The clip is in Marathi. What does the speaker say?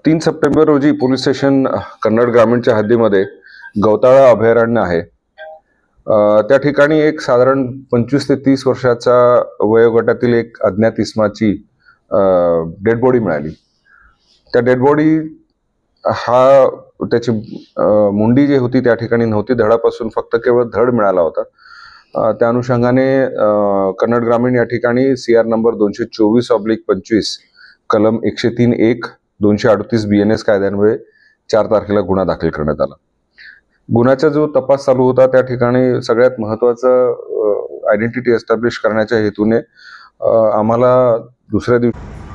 तीन सप्टेंबर रोजी पोलीस स्टेशन कन्नड ग्रामीणच्या हद्दीमध्ये गवताळा अभयारण्य आहे. त्या ठिकाणी एक साधारण 25 ते 30 वर्षाचा वयोगटातील एक अज्ञात इसमाची डेड बॉडी मिळाली. त्या डेड बॉडी त्याची मुंडी जी होती त्या ठिकाणी नव्हती, धडापासून फक्त केवळ धड मिळाला होता. त्या अनुषंगाने कन्नड ग्रामीण या ठिकाणी CR नंबर 224/25 कलम 103(1) 238 BNS कायद्यान्वये 4 तारखेला गुन्हा दाखल करण्यात आला. गुन्ह्याचा जो तपास चालू होता त्या ठिकाणी सगळ्यात महत्वाचं आयडेंटिटी एस्टॅब्लिश करण्याच्या हेतूने आम्हाला दुसऱ्या दिवशी